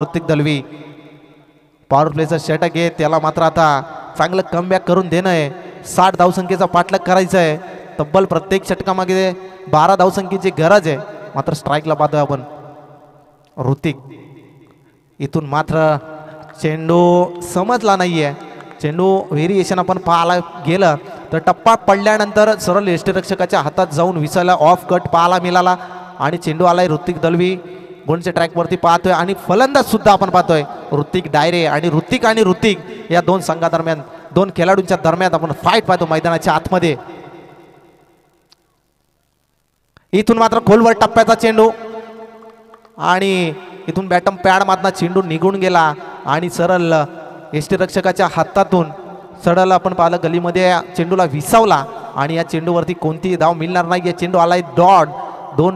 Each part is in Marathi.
ऋतिक दलवी पॉवर प्लेचा षटक आहे, त्याला मात्र आता चांगलं कमबॅक करून देणं आहे. 60 धावसंख्येचा पाठलाग करायचा आहे. तब्बल प्रत्येक षटकामागे 12 धावसंख्येची गरज आहे. मात्र स्ट्राईकला पाहतोय आपण ऋतिक. इथून मात्र चेंडू समजला नाहीये. चेंडू व्हेरिएशन आपण पाहायला गेलं तर टप्पा पडल्यानंतर सरळ यष्टीरक्षकाच्या हातात जाऊन विसायला ऑफ कट पाहायला मिळाला आणि चेंडू आलाय ऋतिक दलवी गोलच्या ट्रॅकवरती पाहतोय. आणि फलंदाज सुद्धा आपण पाहतोय ऋतिक डायरे. आणि ऋतिक या दोन संघादरम्यान, दोन खेळाडूंच्या दरम्यान आपण फाईट पाहतो मैदानाच्या आतमध्ये. इथून मात्र खोलवर टप्प्याचा चेंडू आणि इथून बॅटम पॅड मातना चेंडू निघून गेला आणि सरळ यष्टीरक्षकाच्या हातातून सरळ आपण पाहिलं गलीमध्ये चेंडूला विसावला आणि या चेंडूवरती कोणतीही धाव मिळणार नाही. या चेंडू आलाय डॉट.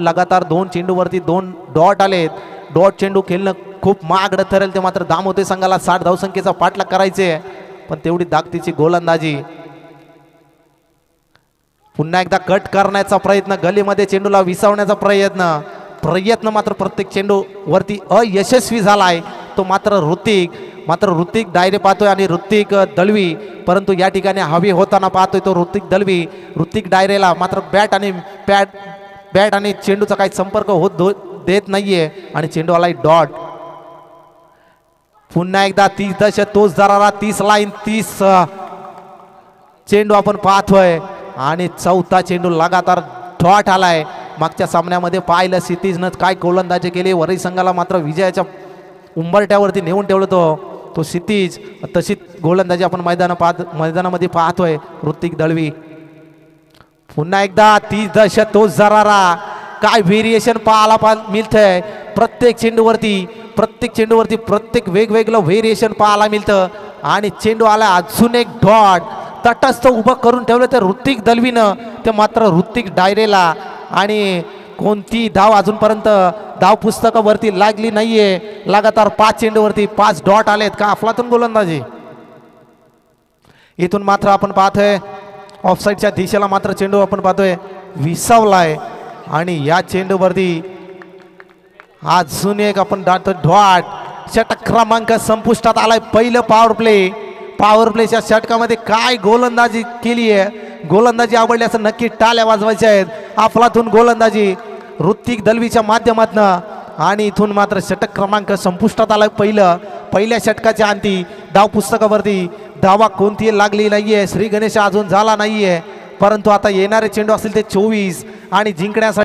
लगातार दोन चेंडूवरती 2 डॉट आलेत. डॉट चेंडू खेळणं खूप महागडं ठरेल. ते मात्र दाम होते संघाला 60 धावसंख्येचा पाठलाग करायचे, पण तेवढी दागतीची गोलंदाजी. पुन्हा एकदा कट करण्याचा प्रयत्न, गलीमध्ये चेंडूला विसावण्याचा प्रयत्न मात्र प्रत्येक चेंडू वरती अयशस्वी झालाय. तो मात्र ऋतिक डायरे पाहतोय आणि ऋतिक दलवी, परंतु या ठिकाणी हवी होताना पाहतोय तो ऋतिक दलवी. ऋतिक डायरेला मात्र बॅट आणि चेंडूचा काही संपर्क देत नाहीये आणि चेंडू आलाय डॉट. पुन्हा एकदा 30 दशक तोच दरारा, 30 लाईन, 30 चेंडू आपण पाहतोय आणि चौथा चेंडू लगातार डॉट आलाय. मागच्या सामन्यामध्ये पाहिलं क्षितिजनं काय गोलंदाजी केली. वरळी संघाला मात्र विजयाच्या उंबरट्यावरती नेऊन ठेवलं तो क्षितिज. तशी गोलंदाजी आपण मैदानामध्ये पाहतोय ऋतिक दलवी. पुन्हा एकदा 30 दशक तोच दरारा. काय व्हेरिएशन पाहायला मिळतंय प्रत्येक चेंडूवरती प्रत्येक वेगवेगळं व्हेरिएशन पाहायला मिळतं. आणि चेंडू आला अजून एक डॉट. तटस्थ उभं करून ठेवलं ते ऋतिक दलवीनं, ते मात्र ऋतिक डायरेला. आणि कोणती धाव अजूनपर्यंत धाव पुस्तकावरती लागली नाहीये. लगातार 5 चेंडूवरती 5 डॉट आलेत. का अफलातून गोलंदाजी. इथून मात्र आपण पाहतोय ऑफसाईडच्या दिशेला मात्र चेंडू आपण पाहतोय विसावलाय आणि या चेंडूवरती अजून एक आपण डॉट. षटक क्रमांक संपुष्टात आलाय. पहिलं पॉवर प्लेच्या षटकामध्ये काय गोलंदाजी केली आहे. गोलंदाजी आवडली असं नक्की टाळ्या वाजवायच्या आहेत. अफलातून गोलंदाजी ऋतिक दलवीच्या माध्यमातून. आणि इथून मात्र षटक क्रमांक संपुष्टात आलाय. पहिल्या षटकाच्या अंती धाव पुस्तकावरती धावा कोणतीही लागली नाहीये. श्री गणेश अजून झाला नाहीये, परंतु आता येणारे चेंडू असतील ते 24 आणि जिंकण्यासाठी